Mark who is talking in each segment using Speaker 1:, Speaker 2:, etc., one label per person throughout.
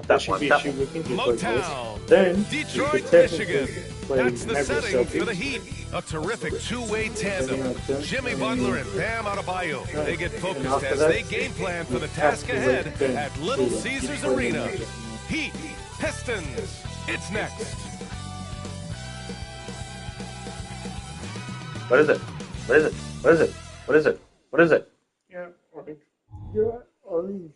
Speaker 1: That should be a shoe we can do like this. Then
Speaker 2: Detroit, Michigan. That's the setting for the Heat. A terrific two-way tandem. Jimmy Butler and Bam Adebayo. They get focused as they game plan for the task ahead at Little Caesars Arena. Heat, Pistons. It's next.
Speaker 3: What is it? What is it? What is it? What is it? What is it?
Speaker 1: Yeah, orange. Yeah, orange.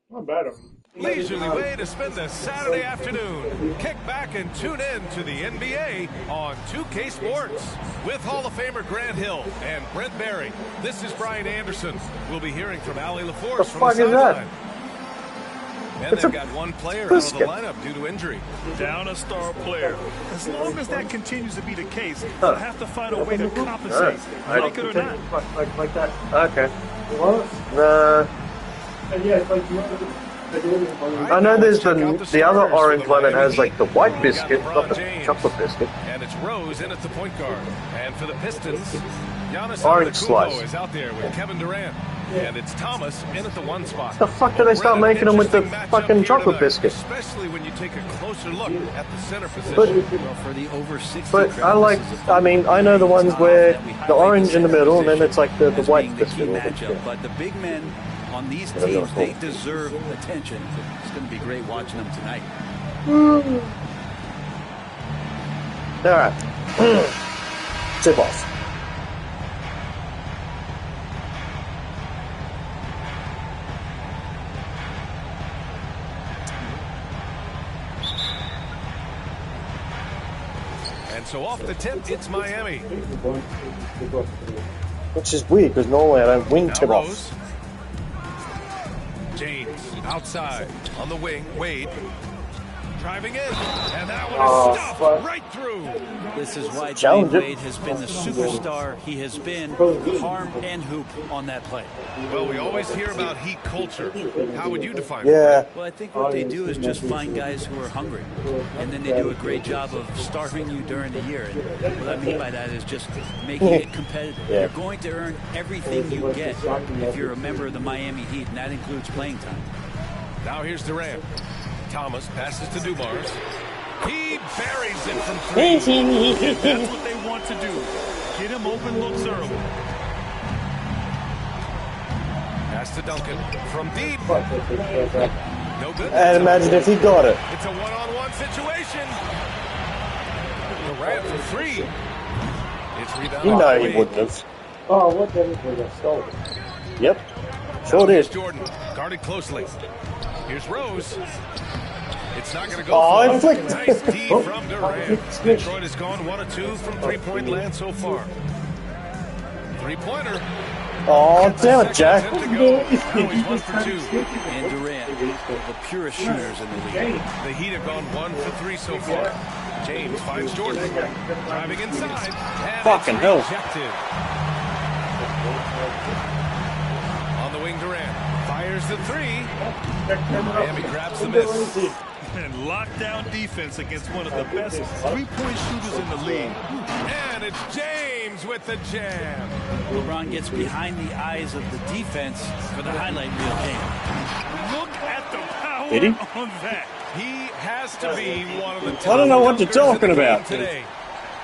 Speaker 1: Not bad.
Speaker 2: Leisurely way to spend a Saturday afternoon. Kick back and tune in to the NBA on 2K Sports. With Hall of Famer Grant Hill and Brent Barry, this is Brian Anderson. We'll be hearing from Allie LaForce from the sideline. And they've got one player out of the lineup due to injury.
Speaker 4: Down a star player. As long as that continues to be the case, they'll have to find a way to compensate, like it or not.
Speaker 3: Like that. Okay.
Speaker 1: Yeah, it's like
Speaker 3: I know there's the other orange one that has like the white biscuit, not the chocolate biscuit.
Speaker 2: And it's Rose in at the point guard. And for the Pistons, Giannis
Speaker 3: Orange slice.
Speaker 2: is out there with Kevin Durant. And it's Thomas in at the one spot.
Speaker 3: The fuck do they start making them with the fucking chocolate biscuit?
Speaker 2: Especially when you take a closer look at the center position.
Speaker 3: But I like, I mean, I know the ones where the orange in the middle and then it's like the white biscuit.
Speaker 5: But the big men on these teams, they deserve attention. It's going to be great watching them tonight.
Speaker 3: All right. Tip off.
Speaker 2: So off the tip, it's Miami.
Speaker 3: Which is weird because normally I don't wing tip off.
Speaker 2: James outside on the wing. Wade driving in, and that one is stuffed right through.
Speaker 5: This is why Dwayne Wade has been the superstar he has been, harm and hoop on that play.
Speaker 2: Well, we always hear about Heat culture. How would you define it?
Speaker 5: Well, I think what they do is just find guys who are hungry, and then they do a great job of starving you during the year. And what I mean by that is just making it competitive. You're going to earn everything you get if you're a member of the Miami Heat, and that includes playing time.
Speaker 2: Now here's Durant. Thomas passes to Dumars. He buries it from three.
Speaker 4: That's what they want to do. Get him open looks early.
Speaker 2: Pass to Duncan from deep. No good.
Speaker 3: And imagine if he got it.
Speaker 2: It's a one-on-one situation. Durant for three. It's rebounded.
Speaker 3: You know he wouldn't have.
Speaker 1: Oh, what the hell was that stolen?
Speaker 3: Yep. Sure did.
Speaker 2: Jordan guarded closely. Here's Rose. It's not going to go.
Speaker 3: I flicked.
Speaker 2: Nice D from Durant. Detroit has gone 1 of 2 from three-point land so far. Three-pointer.
Speaker 3: Oh, damn it, Jack.
Speaker 2: Now he's 1 for 2.
Speaker 5: And Durant, the purest shooters in the league.
Speaker 2: The Heat have gone 1 for 3 so far. James finds Jordan. Driving inside. And
Speaker 3: fucking hell.
Speaker 2: Rejected. On the wing, Durant fires the three. Miami grabs the miss.
Speaker 4: And lockdown defense against one of the best three-point shooters in the league.
Speaker 2: And it's James with the jam.
Speaker 5: LeBron gets behind the eyes of the defense for the highlight reel game.
Speaker 4: Look at the power
Speaker 3: Did he?
Speaker 4: on that.
Speaker 2: He has to be one of the top
Speaker 3: I don't know what you're
Speaker 2: dunkers
Speaker 3: talking
Speaker 2: in the game
Speaker 3: about.
Speaker 2: today.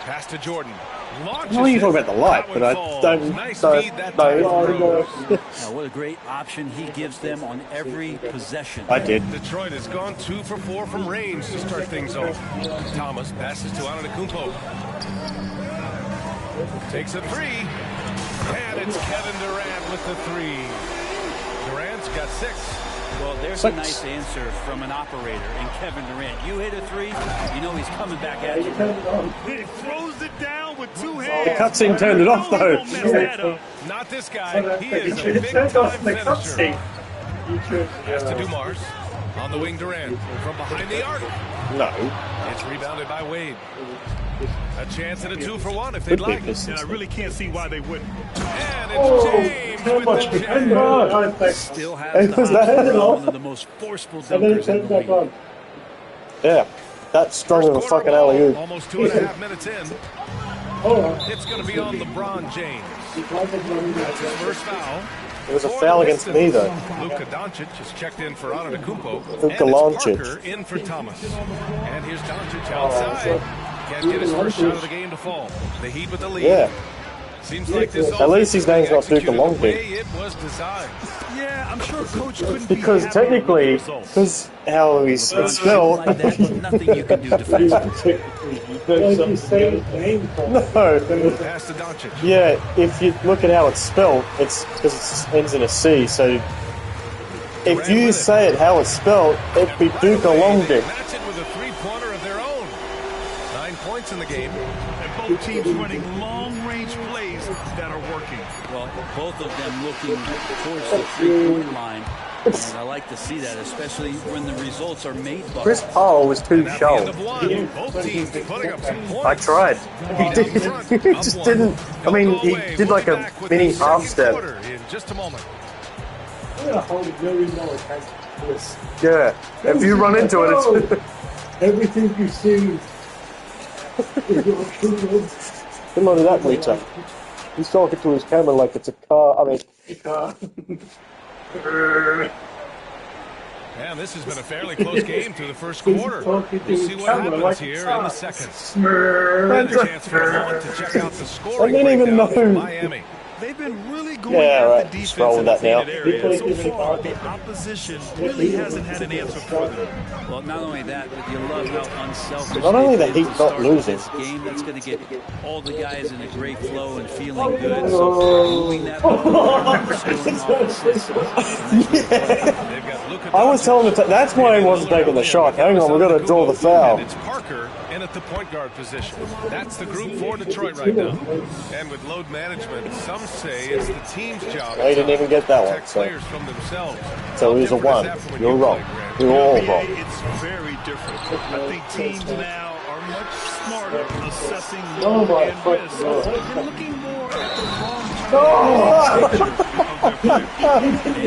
Speaker 2: Pass to Jordan.
Speaker 3: I know you talk about the light, but I don't.
Speaker 2: Nice feed that time
Speaker 3: No.
Speaker 2: from Rose.
Speaker 5: Now, what a great option he gives them on every possession.
Speaker 3: I did.
Speaker 2: Detroit has gone 2 for 4 from range to start things off. Thomas passes to Antetokounmpo. Takes a three. And it's Kevin Durant with the three. Durant's got 6.
Speaker 5: Well, there's a nice answer from an operator in Kevin Durant. You hit a three, you know he's coming back at you.
Speaker 4: He throws it down with 2 hands.
Speaker 3: The cutscene turned it off, though.
Speaker 4: Don't mess that up.
Speaker 2: Not this guy. He is a big-time finisher. Pass to Dumars. On the wing, Durant. From behind the arc.
Speaker 3: No.
Speaker 2: It's rebounded by Wade. A chance at a 2 for 1 if they'd like.
Speaker 4: And I really can't see why they wouldn't.
Speaker 2: And it's James with the jam.
Speaker 5: Still has the one of the most forceful dunkers in the league.
Speaker 3: Yeah. That's stronger than a fucking alley-oop.
Speaker 2: Almost 2.5 minutes in. It's going to be on LeBron James. That's his first foul.
Speaker 3: It was a foul against me, though.
Speaker 2: Luka Doncic has checked in for Antetokounmpo.
Speaker 3: Luka
Speaker 2: And it's
Speaker 3: Doncic.
Speaker 2: Parker in for Thomas. And here's Doncic outside. Can't get his first shot of the game to fall. The Heat with the lead.
Speaker 3: Yeah.
Speaker 2: Seems like this
Speaker 3: At least his name's not Luka Doncic.
Speaker 2: It was designed.
Speaker 4: Yeah, I'm sure Coach couldn't
Speaker 3: Because technically, because how he's spelled.
Speaker 5: Like that, nothing you can do defensively.
Speaker 3: No.
Speaker 2: Pass to Doncic.
Speaker 3: Yeah, if you look at how it's spelled, it's because it ends in a C. So if you say it how it's spelled, it'd be Duke Longdick.
Speaker 2: Match it with a three-pointer of their own. 9 points in the game.
Speaker 4: And both teams running long-range plays that are working.
Speaker 5: Well, both of them looking towards the three-point line. And I like to see that, especially when the results are made by
Speaker 3: Chris Paul was too
Speaker 2: At the end
Speaker 3: shallow.
Speaker 2: of one, both teams putting up some points.
Speaker 3: I tried. He just didn't. I mean, he did like a mini half step.
Speaker 2: In just a moment.
Speaker 1: I'm gonna hold very low attention to this.
Speaker 3: Yeah. If you run into it, it's.
Speaker 1: Everything you see is your opinion.
Speaker 3: Come on to that later. He's talking to his camera like it's a car. I mean,
Speaker 2: And this has been a fairly close game through the first quarter. We'll see what happens here in the second. And a chance for everyone to check out the scoring
Speaker 3: I didn't even
Speaker 2: breakdown
Speaker 3: know.
Speaker 2: from Miami.
Speaker 4: They've been really going
Speaker 3: Yeah,
Speaker 4: at
Speaker 3: right.
Speaker 4: the
Speaker 3: Just roll
Speaker 4: defense
Speaker 3: with
Speaker 4: in
Speaker 3: that
Speaker 4: the
Speaker 3: now.
Speaker 4: painted area. So far, the opposition really hasn't had an answer for them.
Speaker 5: Well, not only that, but you love how unselfish.
Speaker 3: Not only
Speaker 5: they
Speaker 3: the
Speaker 5: played
Speaker 3: Heat
Speaker 5: to
Speaker 3: not
Speaker 5: start
Speaker 3: losing.
Speaker 5: this game, that's going to get all the guys in a great flow and feeling good. So moving that ball, scoring off assists.
Speaker 2: They've got Luka
Speaker 3: I was
Speaker 2: Doncic.
Speaker 3: telling him that's why he wasn't taking the shot. Hang on, we've got to draw the foul.
Speaker 2: And it's Parker in at the point guard position. That's the group for Detroit right now. And with load management, some say it's the team's job
Speaker 3: No, he didn't even get that
Speaker 2: to
Speaker 3: one.
Speaker 2: protect
Speaker 3: So,
Speaker 2: players from themselves.
Speaker 3: so he was a one. You're wrong. You're all
Speaker 4: NBA,
Speaker 3: wrong.
Speaker 4: it's very different. I think teams now are much smarter assessing
Speaker 1: Oh
Speaker 4: load
Speaker 1: my
Speaker 4: and
Speaker 1: fucking
Speaker 4: risk.
Speaker 1: God.
Speaker 4: They're looking more at the
Speaker 3: Oh!
Speaker 4: long-term nature of their play.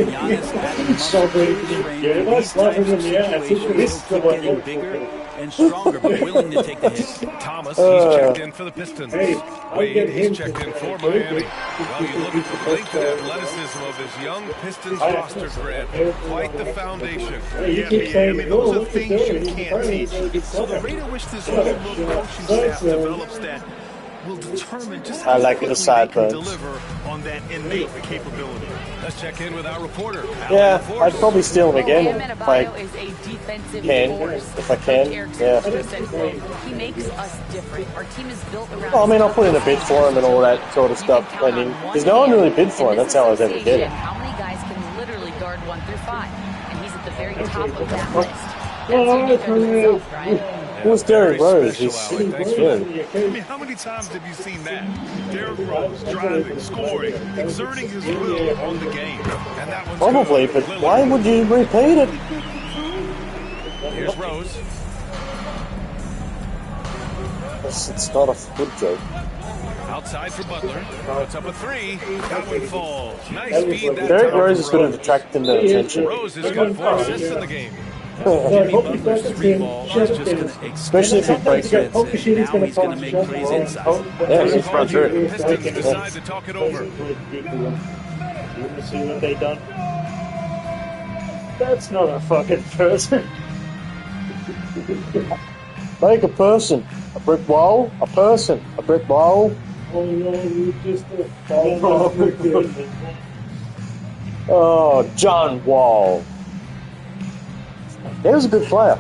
Speaker 5: And Giannis adding
Speaker 1: Celebrating
Speaker 5: muscle,
Speaker 1: the
Speaker 5: strength,
Speaker 1: game.
Speaker 5: and
Speaker 1: Let's
Speaker 5: these
Speaker 1: love him
Speaker 5: types
Speaker 1: in
Speaker 5: of
Speaker 1: the ass.
Speaker 5: situations,
Speaker 1: This is the
Speaker 5: he'll
Speaker 1: one.
Speaker 5: keep getting bigger and stronger, but willing to take the hit.
Speaker 2: Thomas, he's checked in for the Pistons.
Speaker 1: Hey,
Speaker 2: Wade, he's checked in for Miami. Well, you look at the length and athleticism of this young Pistons roster, Grant. Quite the foundation.
Speaker 1: You keep saying,
Speaker 4: those
Speaker 1: "Oh,
Speaker 4: are things you can't teach. So the rate at which this whole coaching staff develops that will determine just how
Speaker 3: I like the
Speaker 4: quickly they can
Speaker 3: sideburns.
Speaker 4: deliver on that innate capability.
Speaker 2: Let's check in with our reporter.
Speaker 3: Yeah, I'd probably steal him again
Speaker 6: Bam
Speaker 3: if I
Speaker 6: Adebayo is a defensive
Speaker 3: can.
Speaker 6: force.
Speaker 3: If I can, yeah.
Speaker 6: He makes us different. Our team is built around.
Speaker 3: Well, I mean, I'll put in a bid for him and all that sort of stuff. I mean, there's no one really bid for him. That's how I was ever getting it.
Speaker 6: How many guys can literally guard 1 through 5? And he's at the very top of that list. That's
Speaker 1: Oh,
Speaker 6: unique unto himself, right?
Speaker 3: Who was Derrick Rose?
Speaker 2: Special,
Speaker 3: He's
Speaker 2: Alec. Thanks for
Speaker 3: good.
Speaker 4: I mean, how many times have you seen that? Derrick Rose driving, scoring, exerting his will on the game.
Speaker 2: And that one's
Speaker 3: Probably,
Speaker 2: good.
Speaker 3: but why would you repeat it?
Speaker 2: Here's Rose.
Speaker 3: It's not a good joke.
Speaker 2: Outside for Butler. Puts up a 3. That one falls. Nice feed that
Speaker 3: Derrick
Speaker 2: time
Speaker 3: Rose
Speaker 2: for
Speaker 3: is good at attracting their attention.
Speaker 2: Rose has got 4 assists in the game.
Speaker 5: Jimmy Butler's three ball is just going to
Speaker 3: Especially if he breaks it.
Speaker 5: and now he's going to make plays inside.
Speaker 3: Yeah, he's front
Speaker 2: The
Speaker 3: through.
Speaker 2: Pistons decide to talk it over.
Speaker 1: You see what they done? That's not a fucking person.
Speaker 3: Make a person. A brick wall. A person. A brick wall.
Speaker 1: Oh no, you just
Speaker 3: Oh, John Wall. He was a good player.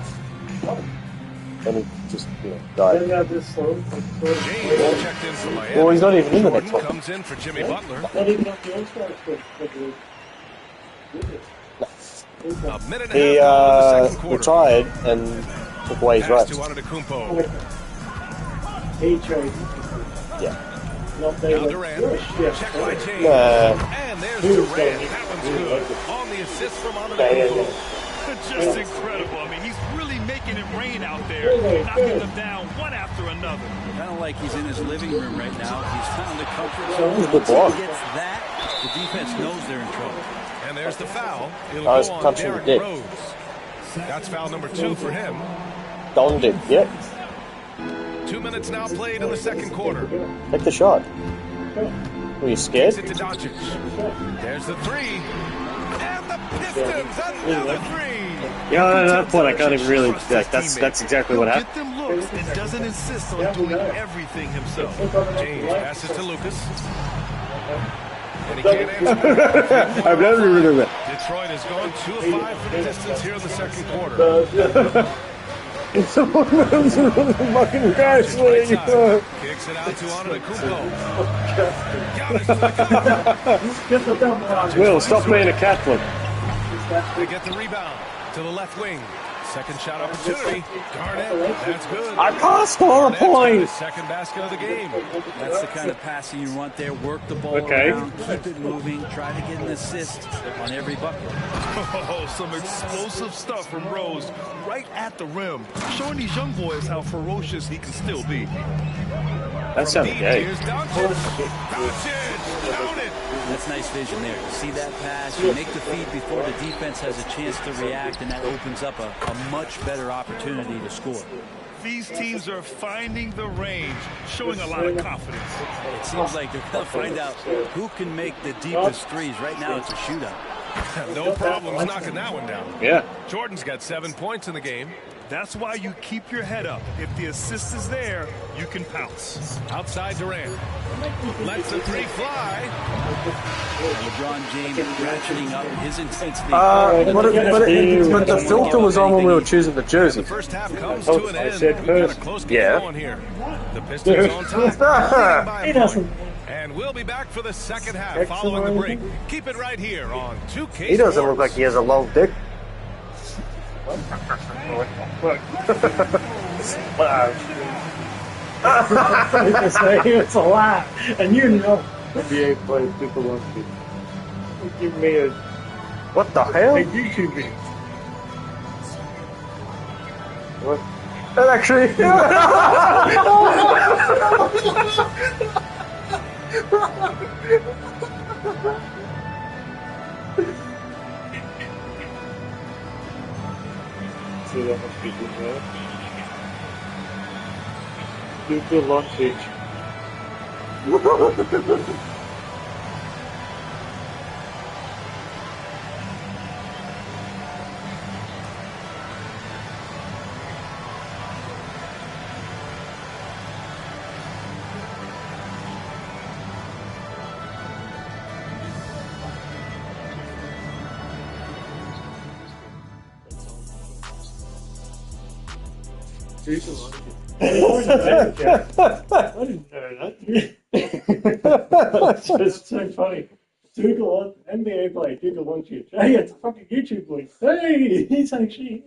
Speaker 3: And he just, died.
Speaker 1: Bring out this song.
Speaker 2: James checked in for Miami.
Speaker 3: Well, he's not even in the
Speaker 2: Jordan
Speaker 3: next one.
Speaker 2: comes in for Jimmy Butler.
Speaker 1: Not even up the All-Star
Speaker 2: A minute and
Speaker 3: He
Speaker 2: a half to go in the second quarter.
Speaker 3: retired and took away his
Speaker 2: Pass
Speaker 3: rights.
Speaker 2: to Antetokounmpo.
Speaker 1: A-Trade.
Speaker 3: Yeah.
Speaker 1: Not
Speaker 2: Now
Speaker 1: they
Speaker 2: Durant.
Speaker 1: Yes.
Speaker 2: Check by James.
Speaker 3: Nah.
Speaker 2: And there's Durant. That one's good. On the assist from Antetokounmpo.
Speaker 4: Just incredible. I mean, he's really making it rain out there, knocking them down one after another.
Speaker 5: Kind of like he's in his living room right now. He's found a comfort
Speaker 3: That
Speaker 5: zone.
Speaker 3: was a good
Speaker 5: Once
Speaker 3: block.
Speaker 5: he gets that, the defense knows they're in trouble.
Speaker 2: And there's the foul. It'll
Speaker 3: I was
Speaker 2: go on
Speaker 3: touching the
Speaker 2: Derrick
Speaker 3: dick.
Speaker 2: Rose. That's foul number 2 for him.
Speaker 3: Don did. Yep.
Speaker 2: 2 minutes now played in the second quarter.
Speaker 3: Take the shot. Are you scared?
Speaker 2: Kicks it to Doncic. There's the three. And the Pistons, another three.
Speaker 3: Yeah, at that point I can't even really. That's exactly what happened.
Speaker 4: Get them looks and doesn't insist on doing everything himself.
Speaker 2: James passes to Lucas. And he can't answer.
Speaker 3: I've never heard it.
Speaker 2: Detroit has gone 2 of 5 for the Pistons here in the second quarter.
Speaker 3: Someone runs into the fucking grass.
Speaker 2: Kicks it out to Antetokounmpo.
Speaker 3: Will, stop being a cat flip.
Speaker 2: They get the rebound to the left wing. Second shot opportunity. Garnett, that's good.
Speaker 3: I can't score a point.
Speaker 2: His second basket of the game.
Speaker 5: That's the kind of passing you want there. Work the ball around, keep it moving, try to get an assist on every bucket.
Speaker 4: Oh, some explosive stuff from Rose right at the rim, showing these young boys how ferocious he can still be.
Speaker 3: That sounded gay.
Speaker 2: Here's Doncic. Doncic, down it.
Speaker 5: That's nice vision there. You see that pass, you make the feed before the defense has a chance to react, and that opens up a much better opportunity to score.
Speaker 4: These teams are finding the range, showing a lot of confidence.
Speaker 5: It seems like they're going to find out who can make the deepest threes. Right now, it's a shootout.
Speaker 2: No problems knocking that one down.
Speaker 3: Yeah.
Speaker 2: Jordan's got 7 points in the game.
Speaker 4: That's why you keep your head up. If the assist is there, you can pounce.
Speaker 2: Outside Durant. Lets the three fly.
Speaker 5: LeBron James ratcheting up his intensity.
Speaker 3: But the filter was on when we were choosing the jersey.
Speaker 2: The first half comes to an end.
Speaker 3: said
Speaker 2: We've got a
Speaker 3: first.
Speaker 2: close game
Speaker 3: Yeah.
Speaker 2: going here. The Pistons on top. leading by a point. And we'll be back for the second half following the break. Keep it right here on 2K
Speaker 3: He doesn't look like he has a long dick.
Speaker 1: It's a lot, and you know. NBA plays super lucky. Give me a
Speaker 3: What the hell?
Speaker 1: YouTube video.
Speaker 3: What? That actually.
Speaker 1: See that must be good, right? Super lucky. I didn't know that. It's just so funny. Google NBA player, Google Doncic. Hey, it's a fucking YouTube link. Hey, he's actually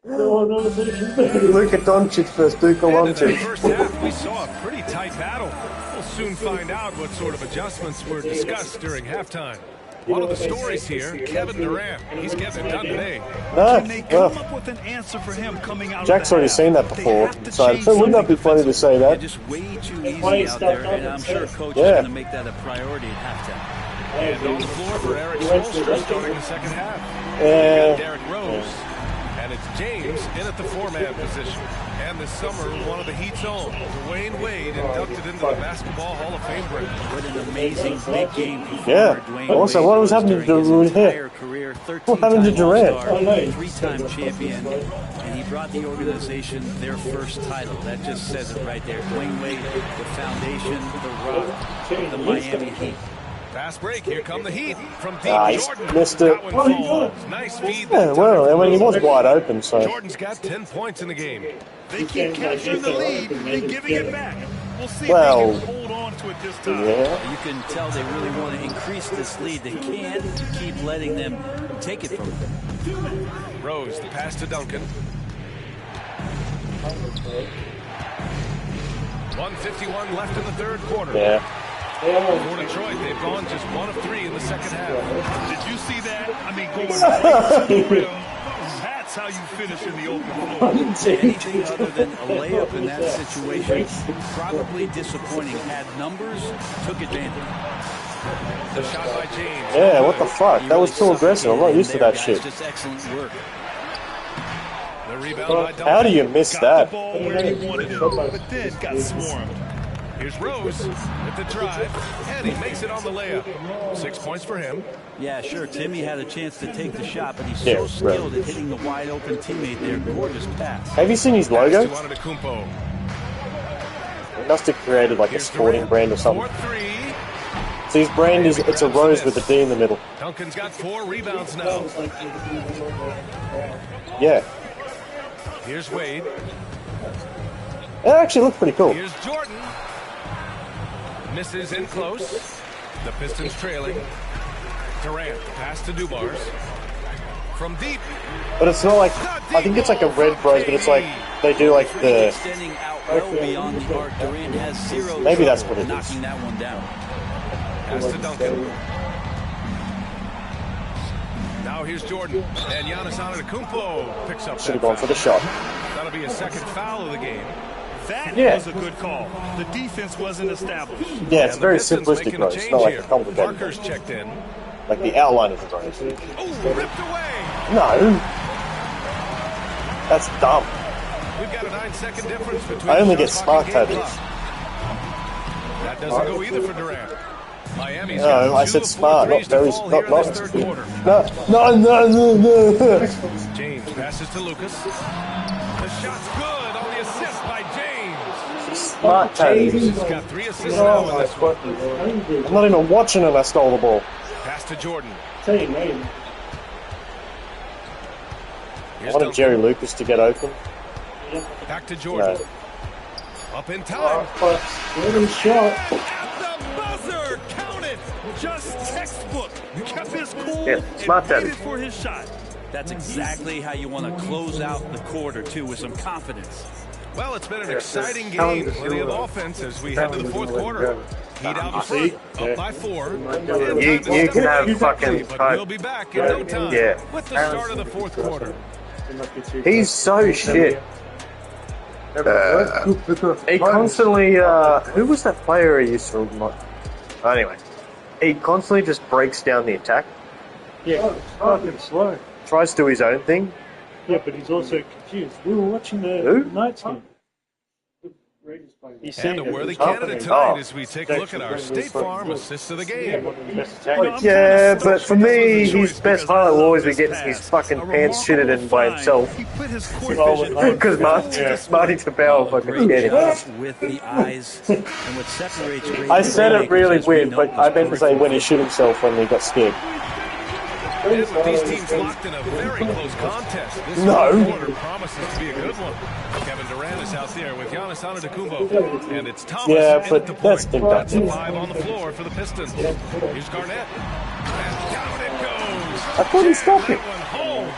Speaker 3: Look at Doncic first, Duke
Speaker 2: And in the
Speaker 3: Doncic.
Speaker 2: first half, we saw a pretty tight battle. We'll soon find out what sort of adjustments were discussed during halftime. One of the stories here, Kevin Durant. He's getting it done today.
Speaker 4: Can they come up with an answer for him coming out
Speaker 3: Jack's
Speaker 4: of the
Speaker 3: already
Speaker 4: half?
Speaker 3: seen that
Speaker 4: They
Speaker 3: before,
Speaker 4: have to
Speaker 3: so
Speaker 4: change
Speaker 3: wouldn't that
Speaker 4: something
Speaker 3: be funny to say
Speaker 5: They're
Speaker 3: that?
Speaker 5: just way too easy out there, and I'm sure Coach is going to make that a priority at halftime.
Speaker 2: And on the floor for Eric Spoelstra starting the second half.
Speaker 3: Yeah.
Speaker 2: Derrick Rose. And it's James in at the four-man position. And this summer, one of the Heat's own, Dwayne Wade, inducted into the Basketball Hall of Fame break.
Speaker 5: What an amazing big game performer
Speaker 3: Yeah.
Speaker 5: Dwayne
Speaker 3: Also,
Speaker 5: Wade
Speaker 3: what was happening to
Speaker 5: during his
Speaker 3: Durant here?
Speaker 5: entire career.
Speaker 3: What happened to
Speaker 5: 13-time
Speaker 3: Durant?
Speaker 5: All-Star,
Speaker 1: Oh, no.
Speaker 5: three-time champion, and he brought the organization their first title. That just says it right there. Dwayne Wade, the foundation, the rock, the Miami Heat.
Speaker 2: Fast break. Here come the Heat from deep.
Speaker 3: He's
Speaker 2: Jordan.
Speaker 3: missed it.
Speaker 2: That one falls. Nice feed.
Speaker 3: Yeah, well, I mean, he was wide open, so.
Speaker 2: Jordan's got 10 points in the game.
Speaker 4: They keep capturing the lead and giving it back. We'll see
Speaker 3: Well,
Speaker 4: if they can hold on to it this time.
Speaker 3: Yeah.
Speaker 5: You can tell they really want to increase this lead. They can't keep letting them take it from them.
Speaker 2: Rose, the pass to Duncan. 1:51 left in the third quarter.
Speaker 3: Yeah.
Speaker 2: For Detroit, they've gone just 1 of 3 in the second half.
Speaker 4: Did you see that? I mean, going right to the rim. That's how you finish in the open floor.
Speaker 5: Anything other than a layup in that situation, probably disappointing. Had numbers, took advantage.
Speaker 2: The shot by James.
Speaker 3: Yeah, what the fuck? That was too aggressive. I'm not used to that
Speaker 5: Guys,
Speaker 3: shit.
Speaker 5: just excellent work.
Speaker 2: The rebound by Duncan.
Speaker 3: How do you miss
Speaker 4: Got
Speaker 3: that?
Speaker 4: the ball where he wanted it, but then got swarmed.
Speaker 2: Here's Rose with the drive, and he makes it on the layup. 6 points for him.
Speaker 5: Yeah, sure. Timmy had a chance to take the shot, but he's so skilled at hitting the wide open teammate there. Gorgeous pass.
Speaker 3: Have you seen his logo?
Speaker 2: Pass to Antetokounmpo.
Speaker 3: He must have created like a sporting brand or something. So his brand is, it's a rose with a D in the middle.
Speaker 2: Duncan's got 4 rebounds now.
Speaker 3: Yeah.
Speaker 2: Here's Wade.
Speaker 3: It actually looked pretty cool.
Speaker 2: Here's Jordan. Misses in close. The Pistons trailing. Durant, pass to Dumars. From deep.
Speaker 3: But it's not like, I think it's like a red rose, but it's like, they do like the...
Speaker 5: Extending out well beyond the arc. Durant has 0
Speaker 3: Maybe that's what it is.
Speaker 5: knocking that one down.
Speaker 2: Pass to Duncan. Now here's Jordan. And Giannis Antetokounmpo picks up
Speaker 3: Should
Speaker 2: that
Speaker 3: have gone
Speaker 2: foul.
Speaker 3: for the shot.
Speaker 2: That'll be a second foul of the game.
Speaker 4: That
Speaker 3: Yeah.
Speaker 4: was a good call. The defense wasn't established.
Speaker 3: Yeah, it's
Speaker 2: And the
Speaker 3: very
Speaker 2: Pistons
Speaker 3: simplistic
Speaker 2: making a
Speaker 3: rose. It's
Speaker 2: change
Speaker 3: not like
Speaker 2: here.
Speaker 3: a complicated
Speaker 2: Parker's
Speaker 3: rose.
Speaker 2: checked in.
Speaker 3: Like the outline of the rose.
Speaker 2: Oh, ripped away.
Speaker 3: No. That's dumb.
Speaker 2: We've got a 9-second difference between
Speaker 3: I only
Speaker 2: the
Speaker 3: get
Speaker 2: shot
Speaker 3: smart
Speaker 2: clock and game
Speaker 3: totals.
Speaker 2: clock. That doesn't go either for Durant. Miami's
Speaker 3: No,
Speaker 2: got
Speaker 3: I
Speaker 2: 2
Speaker 3: said
Speaker 2: of 4
Speaker 3: smart, not
Speaker 2: threes to
Speaker 3: very,
Speaker 2: fall
Speaker 3: not,
Speaker 2: here in this third quarter.
Speaker 3: No.
Speaker 2: James passes to Lucas. The shot's good on the assist by James.
Speaker 3: Smart
Speaker 2: James
Speaker 3: totals.
Speaker 2: has got 3 assists now in this one.
Speaker 3: I'm not even watching and I stole the ball.
Speaker 2: Pass to Jordan.
Speaker 1: Say your name.
Speaker 3: I
Speaker 2: Here's
Speaker 3: wanted
Speaker 2: Duncan.
Speaker 3: Jerry Lucas to get open.
Speaker 2: Back to Jordan.
Speaker 3: No.
Speaker 2: Up in time.
Speaker 1: Let him shot.
Speaker 4: At the buzzer, count it. Just textbook. Kept his cool
Speaker 3: Yeah, smart
Speaker 4: and waited
Speaker 3: tactic.
Speaker 4: for his shot.
Speaker 5: That's exactly how you want to close out the quarter, too, with some confidence.
Speaker 2: Well, it's been an exciting game. Plenty of offense as we head to the fourth quarter. Heat out in front, up by 4.
Speaker 3: You can have fucking
Speaker 2: But we'll be back in no time with the start of the fourth quarter.
Speaker 3: He's so shit. He constantly, who was that player he used to anyway, he constantly just breaks down the attack,
Speaker 1: Yeah, fucking slow.
Speaker 3: tries to do his own thing.
Speaker 1: Yeah, but he's also confused. We were watching the
Speaker 3: Who?
Speaker 1: Knights game. He's
Speaker 2: And a
Speaker 1: saying
Speaker 2: worthy
Speaker 1: that
Speaker 2: candidate tonight as we take a look at our State Farm assists of the game.
Speaker 3: Yeah, but for me, his best highlight will always be getting his fucking pants shitted in by himself.
Speaker 4: He put his court vision on
Speaker 3: Because Marty Tabell fucking
Speaker 5: Great
Speaker 3: scared him.
Speaker 5: job with the eyes. And what separates great
Speaker 3: I said it really
Speaker 5: playmakers, as we
Speaker 3: weird,
Speaker 5: know,
Speaker 3: but
Speaker 5: is
Speaker 3: I meant to say when he shit himself when he got scared.
Speaker 2: And with these teams locked in a very close contest, this
Speaker 3: No.
Speaker 2: fourth quarter promises to be a good one. Kevin Durant is out there with Giannis Antetokounmpo, and it's Thomas
Speaker 3: Yeah,
Speaker 2: in
Speaker 3: but
Speaker 2: at the
Speaker 3: that's
Speaker 2: point.
Speaker 3: been done.
Speaker 2: That's a 5 on the floor for the Pistons. Here's Garnett, and down it goes.
Speaker 3: I thought he stopped it.
Speaker 2: That one home.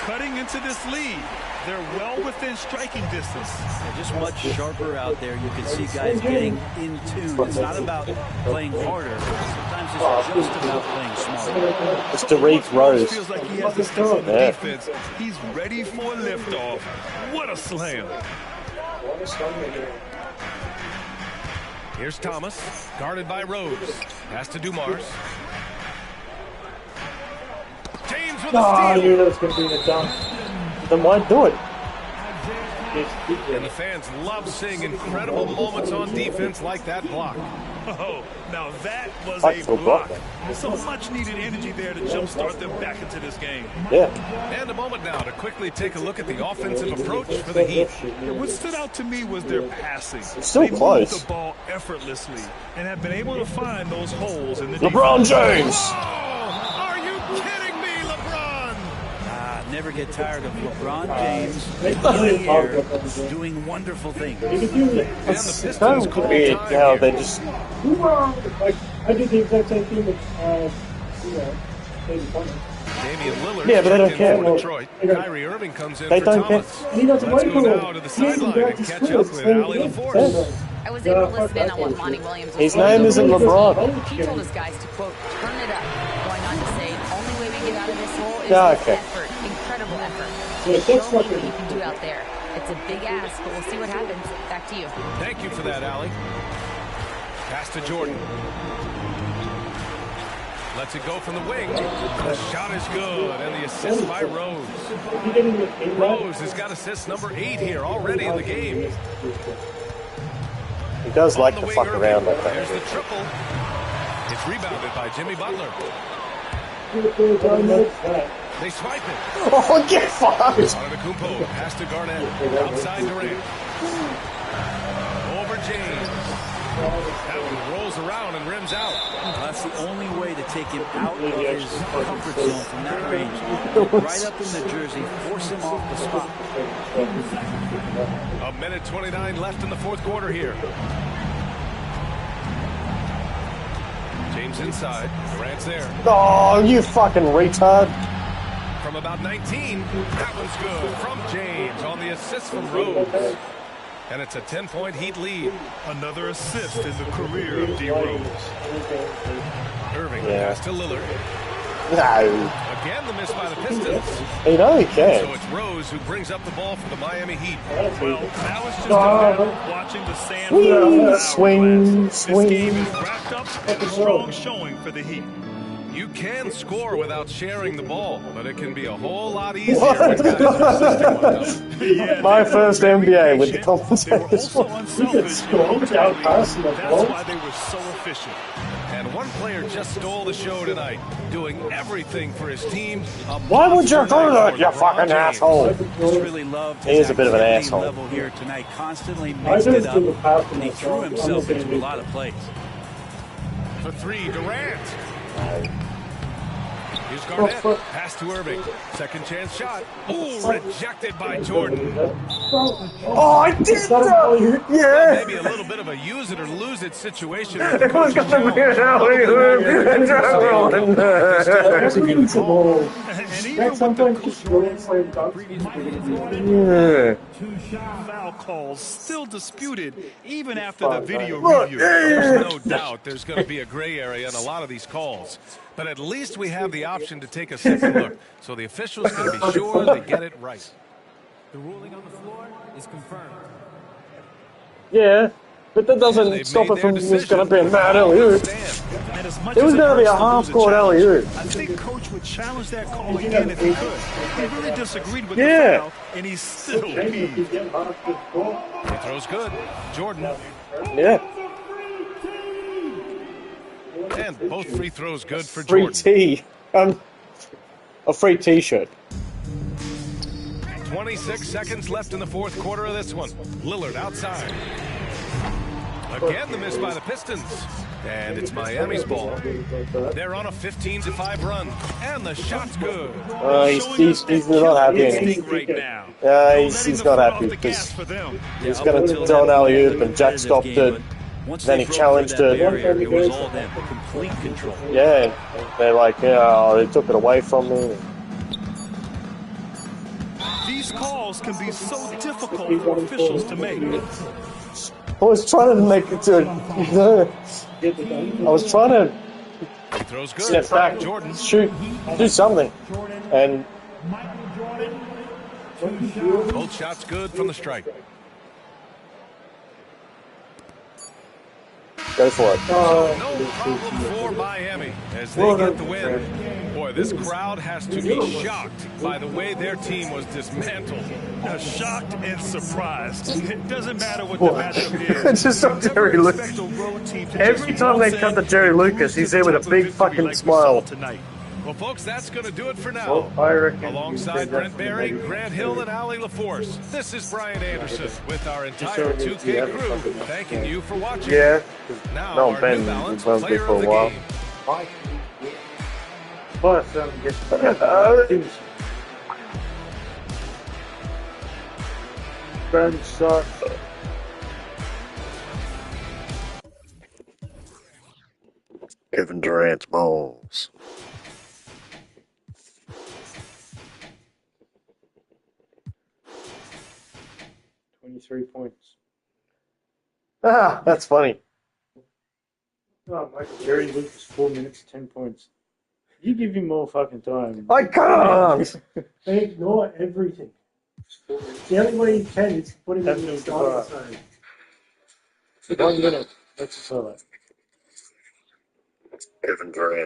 Speaker 4: cutting into this lead. They're well within striking distance.
Speaker 5: They're just much sharper out there. You can see guys getting in tune. It's not about playing harder. Sometimes it's just about playing smarter.
Speaker 3: It's Derek Rose.
Speaker 4: Feels like he has the skills on the
Speaker 3: Yeah.
Speaker 4: defense. He's ready for a liftoff. What a slam.
Speaker 2: Here's Thomas, guarded by Rose. Pass to Dumars. James with
Speaker 1: Oh, I
Speaker 2: a
Speaker 1: knew
Speaker 2: steal.
Speaker 1: that was going to be the dunk.
Speaker 3: Then why do it?
Speaker 2: And the fans love seeing incredible moments on defense like that block.
Speaker 4: Oh, now that was
Speaker 3: Like
Speaker 4: a
Speaker 3: for a block.
Speaker 4: block. Some much needed energy there to jumpstart them back into this game.
Speaker 3: Yeah.
Speaker 2: And a moment now to quickly take a look at the offensive approach for the Heat.
Speaker 4: What stood out to me was their passing.
Speaker 3: Still
Speaker 4: they
Speaker 3: close.
Speaker 4: moved the ball effortlessly and have been able to find those holes in the
Speaker 3: LeBron
Speaker 4: defense.
Speaker 3: James.
Speaker 2: Oh, are you kidding me, LeBron?
Speaker 5: Never get tired of LeBron James in the air doing wonderful things.
Speaker 2: And the Pistons
Speaker 3: So
Speaker 2: call
Speaker 3: weird
Speaker 2: time
Speaker 3: how
Speaker 2: here.
Speaker 3: they just
Speaker 1: Like, I did the exact same thing with,
Speaker 2: Damian Lillard
Speaker 3: Yeah, but they don't
Speaker 2: checked in
Speaker 3: care.
Speaker 2: for Detroit. Kyrie Irving comes in
Speaker 3: They
Speaker 2: for
Speaker 3: don't care.
Speaker 2: Thomas.
Speaker 1: And he doesn't
Speaker 2: Let's
Speaker 1: wait
Speaker 2: go
Speaker 1: for
Speaker 2: now
Speaker 1: it.
Speaker 2: to the
Speaker 1: He doesn't
Speaker 2: sideline
Speaker 1: go
Speaker 2: and
Speaker 1: to
Speaker 2: catch
Speaker 1: school.
Speaker 2: up with Ali LaForce.
Speaker 6: I was able to listen in on what Monty Williams was
Speaker 3: His
Speaker 6: saying.
Speaker 3: name isn't LeBron.
Speaker 6: He told his guys to, quote, turn it up, going on to say, only way we get out of this hole is
Speaker 3: Yeah,
Speaker 6: with
Speaker 3: okay.
Speaker 6: effort, incredible effort.
Speaker 1: Yeah,
Speaker 6: So
Speaker 1: that's
Speaker 6: show me
Speaker 1: what
Speaker 6: what you can do out there. It's a big ask, but we'll see what happens. Back to you.
Speaker 2: Thank you for that, Ali. Pass to Jordan. Lets it go from the wing. The shot is good, and the assist by Rose. Rose has got assist number 8 here already in the game.
Speaker 3: He does like
Speaker 2: On
Speaker 3: to
Speaker 2: the
Speaker 3: fuck
Speaker 2: wing,
Speaker 3: around like
Speaker 2: There's the
Speaker 3: that.
Speaker 2: triple. It's rebounded by Jimmy Butler. They swipe it.
Speaker 3: Oh, get fucked!
Speaker 2: Antetokounmpo pass to Garnett. Outside Durant. Over James. That one rolls around and rims out.
Speaker 5: That's the only way to take him out of his comfort zone from that range. Right up in the jersey, force him off the spot.
Speaker 2: A minute 29 left in the fourth quarter here. James inside. Durant's there.
Speaker 3: Oh, you fucking retard!
Speaker 2: From about 19, that one's good. From James on the assist from Rose. And it's a 10-point Heat lead.
Speaker 4: Another assist in the career of D. Rose.
Speaker 2: Irving pass to Lillard.
Speaker 3: No.
Speaker 2: Again, the miss by the Pistons.
Speaker 3: You know he
Speaker 2: So
Speaker 3: can.
Speaker 2: it's Rose who brings up the ball for the Miami Heat.
Speaker 4: Well, now it's just a matter of watching the sand fall off the
Speaker 3: Swing,
Speaker 4: hourglass.
Speaker 3: swing.
Speaker 4: This game is wrapped up with a strong showing for the Heat.
Speaker 2: You can score without sharing the ball, but it can be a whole lot easier when guys are assisting one another.
Speaker 4: Yeah,
Speaker 3: My
Speaker 4: they
Speaker 3: first
Speaker 4: were very
Speaker 3: NBA with the
Speaker 4: patient. They were
Speaker 3: commentators.
Speaker 4: also unselfish. That's why they were so efficient.
Speaker 2: And one player just stole the show tonight, doing everything for his team.
Speaker 3: Why would you do that, you fucking asshole?
Speaker 5: Just really loved
Speaker 3: He is
Speaker 5: his
Speaker 3: a bit of an
Speaker 5: activity
Speaker 3: asshole.
Speaker 5: level here tonight. Constantly mixed it up, and he threw himself into a lot of plays.
Speaker 2: For three, Durant. Here's Garnett. Pass to Irving. Second chance shot. Ooh, rejected by Jordan.
Speaker 3: Oh, I did that! Yeah!
Speaker 2: Maybe a little bit of a use it or lose it situation. With the
Speaker 3: It was
Speaker 2: coach's
Speaker 3: gonna be an
Speaker 2: challenge.
Speaker 3: alley-oop.
Speaker 4: And even with the foul calls still disputed even after the video review.
Speaker 2: There's no doubt there's going to be a gray area in a lot of these calls. But at least we have the option to take a second look. So the officials can be sure they get it right.
Speaker 7: The ruling on the floor is confirmed.
Speaker 3: Yeah, but that doesn't
Speaker 2: They've
Speaker 3: stop
Speaker 2: made
Speaker 3: it from
Speaker 2: their
Speaker 3: just going to be a
Speaker 2: decision.
Speaker 3: mad alley-oop.
Speaker 4: And as much
Speaker 3: It was
Speaker 4: as
Speaker 3: going to be a
Speaker 4: hurts to lose
Speaker 3: half-court
Speaker 4: challenge,
Speaker 3: alley-oop.
Speaker 4: I think Coach would challenge that call again if he could. He really disagreed with
Speaker 3: Yeah.
Speaker 4: the foul, and he's still peeved.
Speaker 2: He throws good. Jordan.
Speaker 3: Yeah.
Speaker 2: And both free throws good for
Speaker 3: Free
Speaker 2: Jordan.
Speaker 3: tea. A free T-shirt.
Speaker 2: 26 seconds left in the fourth quarter of this one. Lillard outside. Again, the miss by the Pistons. And it's Miami's ball. They're on a 15-5 run. And the shot's good.
Speaker 3: He's not happy.
Speaker 4: Instinct right now.
Speaker 3: He's not happy because he's going to throw an alley-oop and Jack stopped it. Then he challenged it.
Speaker 5: It was all them, complete control.
Speaker 3: Yeah, they're like, yeah, they took it away from me.
Speaker 4: These calls can be so difficult for officials to make.
Speaker 3: I was trying to make it to. I was trying to
Speaker 2: He throws good.
Speaker 3: step back,
Speaker 2: Jordan.
Speaker 3: shoot, do something, and
Speaker 2: Both shots good from the strike.
Speaker 3: go for it.
Speaker 2: No problem for Miami as they get the win. Boy, this crowd has to be shocked by the way their team was dismantled.
Speaker 4: Shocked and surprised. It doesn't matter what the matchup is.
Speaker 3: It's just on Jerry Lucas. Every time they cut to Jerry Lucas, he's there with a big fucking smile.
Speaker 4: Tonight.
Speaker 2: Well, folks, that's going to do it for now.
Speaker 3: I reckon.
Speaker 2: Alongside Brent Berry, Grant Hill, and Ali LaForce, this is Brian Anderson with our entire 2K crew, thanking you for watching.
Speaker 3: Yeah.
Speaker 2: Now,
Speaker 3: No,
Speaker 2: our
Speaker 3: Ben
Speaker 2: New Balance
Speaker 3: won't be
Speaker 2: player
Speaker 3: for a
Speaker 2: of the
Speaker 3: while.
Speaker 2: game.
Speaker 1: Ben sucks.
Speaker 3: Kevin Durant's balls.
Speaker 1: £23.
Speaker 3: Ah, that's funny.
Speaker 1: Oh, Michael Jerry Lucas, 4 minutes, 10 points. You give him more fucking time.
Speaker 3: I can't.
Speaker 1: They ignore everything. The only way you can is to put him in the starting zone. 1 minute. That's all right.
Speaker 3: Kevin Durant.